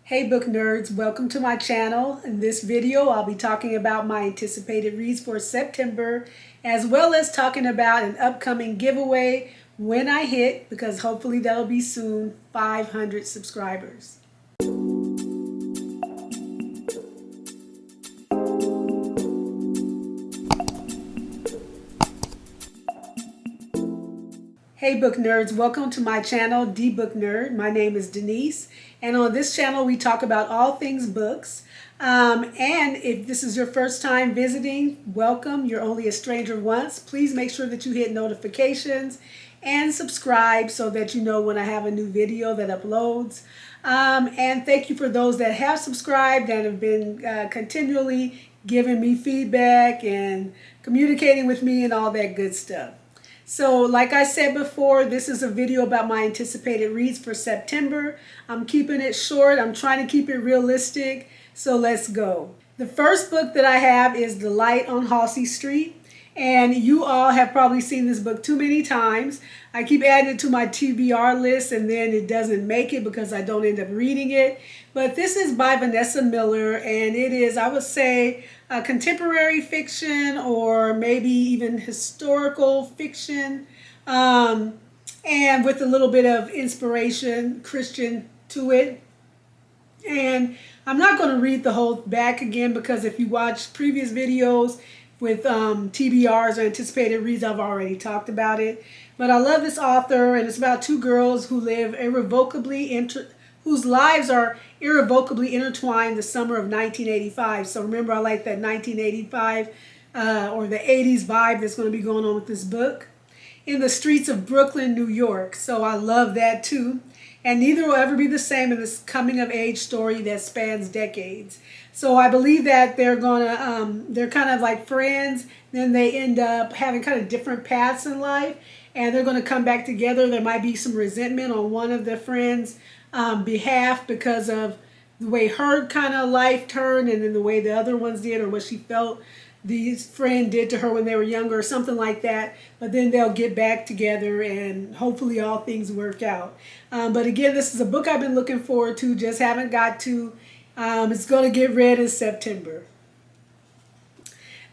Hey book nerds, welcome to my channel. In this video, I'll be talking about my anticipated reads for September, as well as talking about an upcoming giveaway when I hit, because hopefully that'll be soon, 500 subscribers. Hey book nerds, welcome to my channel, dbooknerd. My name is Denise, and on this channel we talk about all things books. And if this is your first time visiting, welcome. You're only a stranger once. Please make sure that you hit notifications and subscribe so that you know when I have a new video that uploads. And thank you for those that have subscribed and have been continually giving me feedback and communicating with me and all that good stuff. So like I said before, this is a video about my anticipated reads for September. I'm keeping it short. I'm trying to keep it realistic. So let's go. The first book that I have is The Light on Halsey Street. And you all have probably seen this book too many times. I keep adding it to my TBR list and then it doesn't make it because I don't end up reading it. But this is by Vanessa Miller, and it is, I would say, a contemporary fiction or maybe even historical fiction, and with a little bit of inspiration, Christian, to it. And I'm not going to read the whole back again because if you watch previous videos with TBRs or anticipated reads, I've already talked about it. But I love this author, and it's about two girls who live whose lives are irrevocably intertwined the summer of 1985. So remember, I like that 1985 or the 80s vibe that's going to be going on with this book. In the streets of Brooklyn, New York. So I love that too. And neither will ever be the same in this coming of age story that spans decades. So I believe that they're kind of like friends, then they end up having kind of different paths in life, and they're going to come back together. There might be some resentment on one of the friends' behalf because of the way her kind of life turned and then the way the other ones did, or what she felt the friend did to her when they were younger or something like that. But then they'll get back together and hopefully all things work out. But again, this is a book I've been looking forward to, just haven't got to. It's going to get read in September.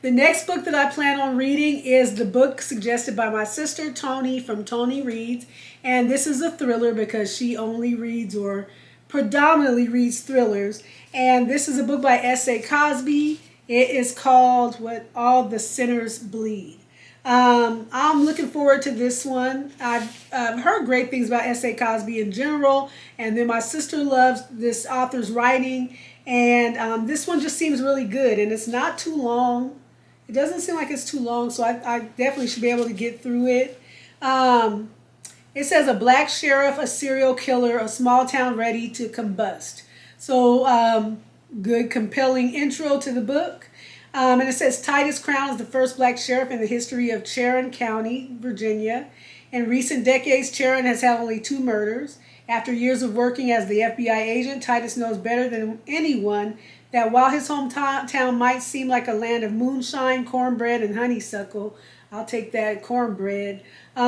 The next book that I plan on reading is the book suggested by my sister Tony from Tony Reads. And this is a thriller because she only reads or predominantly reads thrillers. And this is a book by S.A. Cosby. It is called What All the Sinners Bleed. I'm looking forward to this one. I've heard great things about S.A. Cosby in general, and then my sister loves this author's writing, and this one just seems really good, and it's not too long. It doesn't seem like it's too long, so I definitely should be able to get through it. It says a black sheriff, a serial killer, a small town ready to combust. So good, compelling intro to the book. And it says Titus Crown is the first black sheriff in the history of Sharon County, Virginia. In recent decades, Sharon has had only 2 murders. After years of working as the FBI agent, Titus knows better than anyone that while his hometown might seem like a land of moonshine, cornbread, and honeysuckle, I'll take that, cornbread,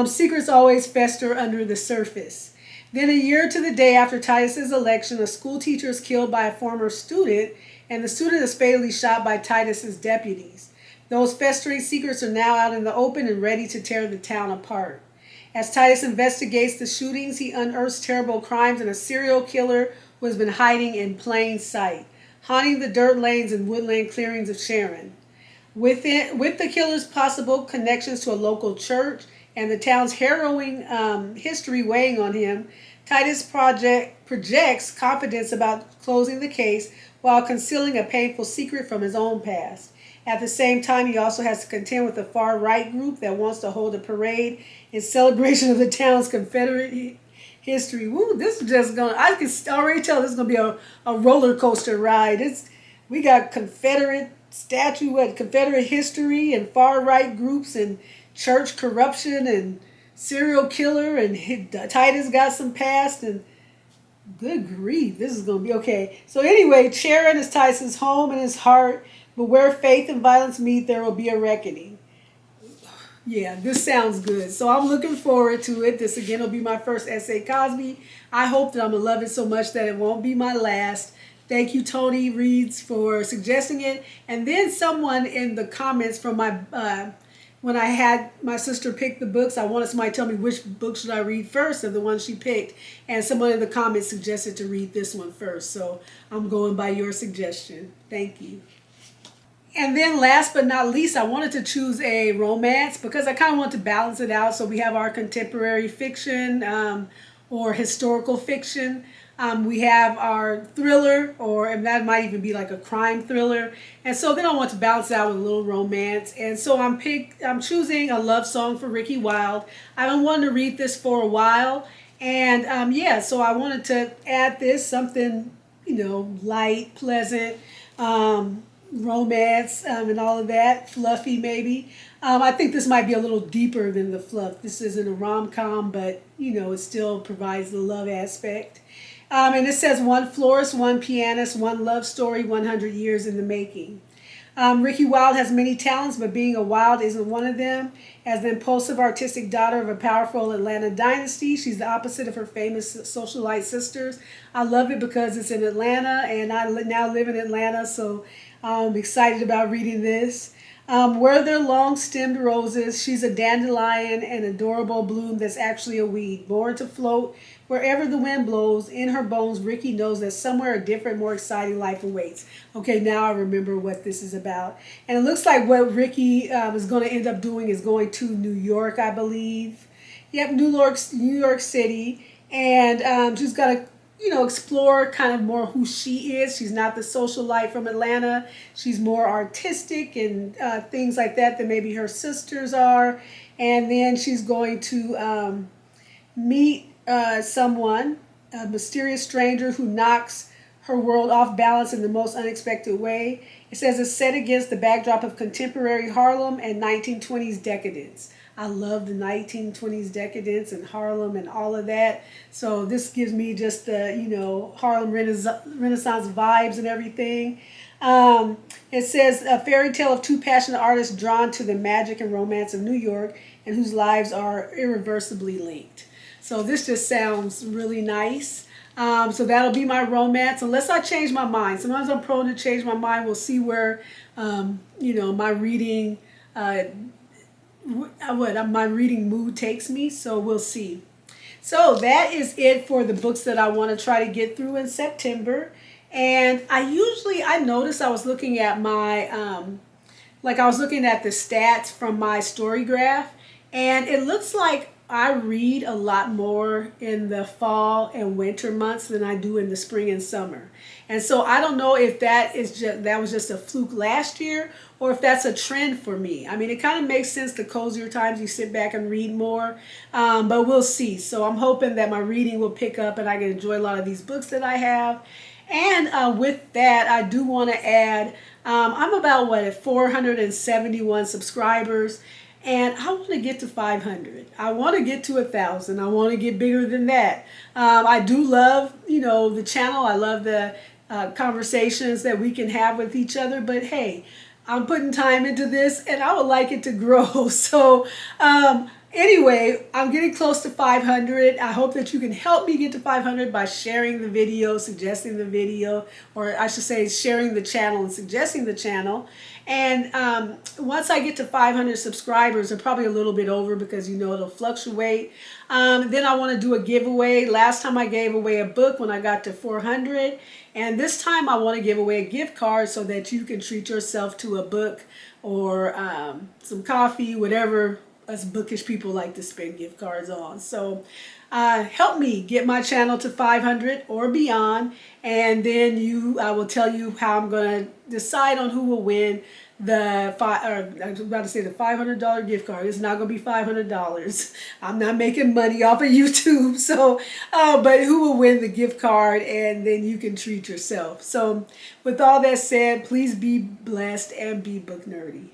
secrets always fester under the surface. Then a year to the day after Titus's election, a school teacher is killed by a former student, and the student is fatally shot by Titus's deputies. Those festering secrets are now out in the open and ready to tear the town apart. As Titus investigates the shootings, he unearths terrible crimes and a serial killer who has been hiding in plain sight, haunting the dirt lanes and woodland clearings of Sharon. With the killer's possible connections to a local church and the town's harrowing history weighing on him, Titus projects confidence about closing the case while concealing a painful secret from his own past. At the same time, he also has to contend with a far-right group that wants to hold a parade in celebration of the town's Confederate history. Woo, this is just going to, I can already tell this is going to be a roller coaster ride. We got Confederate Confederate history and far-right groups and church corruption and serial killer, and Titus got some past, and good grief, this is going to be okay. So anyway, Sharon is Titus's home and his heart, but where faith and violence meet, there will be a reckoning. Yeah, this sounds good. So I'm looking forward to it. This again will be my first essay Cosby. I hope that I'm gonna love it so much that it won't be my last. Thank you, Tony Reeds, for suggesting it. And then someone in the comments from my when I had my sister pick the books, I wanted somebody to tell me which book should I read first of the one she picked. And someone in the comments suggested to read this one first. So I'm going by your suggestion. Thank you. And then last but not least, I wanted to choose a romance because I kind of want to balance it out. So we have our contemporary fiction or historical fiction. We have our thriller, or and that might even be like a crime thriller. And so then I want to balance it out with a little romance. And so I'm choosing a love song for Ricky Wilde. I've been wanting to read this for a while. And yeah, so I wanted to add this, something, light, pleasant. Romance and all of that, fluffy maybe. I think this might be a little deeper than the fluff. This isn't a rom-com, but it still provides the love aspect. And it says one florist, one pianist, one love story, 100 years in the making. Ricky Wilde has many talents, but being a Wilde isn't one of them. As the impulsive artistic daughter of a powerful Atlanta dynasty, she's the opposite of her famous socialite sisters. I love it because it's in Atlanta, and I now live in Atlanta, so I'm excited about reading this. Where there long-stemmed roses, she's a dandelion, an adorable bloom that's actually a weed, born to float wherever the wind blows. In her bones, Ricky knows that somewhere a different, more exciting life awaits. Okay, now I remember what this is about. And it looks like what Ricky is going to end up doing is going to New York, I believe. Yep, New York City. And she's got to explore kind of more who she is. She's not the socialite from Atlanta. She's more artistic and things like that than maybe her sisters are. And then she's going to meet someone, a mysterious stranger who knocks her world off balance in the most unexpected way. It says it's set against the backdrop of contemporary Harlem and 1920s decadence. I love the 1920s decadence and Harlem and all of that. So this gives me just the, Harlem Renaissance vibes and everything. It says a fairy tale of two passionate artists drawn to the magic and romance of New York and whose lives are irreversibly linked. So this just sounds really nice. So that'll be my romance, unless I change my mind. Sometimes I'm prone to change my mind. We'll see where, my reading, my reading mood takes me. So we'll see. So that is it for the books that I want to try to get through in September. And I noticed I was looking at my, I was looking at the stats from my story graph, and it looks like I read a lot more in the fall and winter months than I do in the spring and summer. And so I don't know if that was just a fluke last year or if that's a trend for me. I mean, it kind of makes sense the cozier times you sit back and read more, but we'll see. So I'm hoping that my reading will pick up and I can enjoy a lot of these books that I have. And with that, I do want to add, I'm about, at 471 subscribers. And I want to get to 500. I want to get to 1,000. I want to get bigger than that. I do love, the channel. I love the conversations that we can have with each other. But hey, I'm putting time into this, and I would like it to grow. So anyway, I'm getting close to 500. I hope that you can help me get to 500 by sharing the video, suggesting the video, or I should say sharing the channel and suggesting the channel. And once I get to 500 subscribers, or probably a little bit over because it'll fluctuate, then I want to do a giveaway. Last time I gave away a book when I got to 400, and this time I want to give away a gift card so that you can treat yourself to a book or some coffee, whatever us bookish people like to spend gift cards on. So help me get my channel to 500 or beyond, and then I will tell you how I'm going to decide on who will win I was about to say the $500 gift card. It's not going to be $500. I'm not making money off of YouTube. So, but who will win the gift card, and then you can treat yourself. So with all that said, please be blessed and be book nerdy.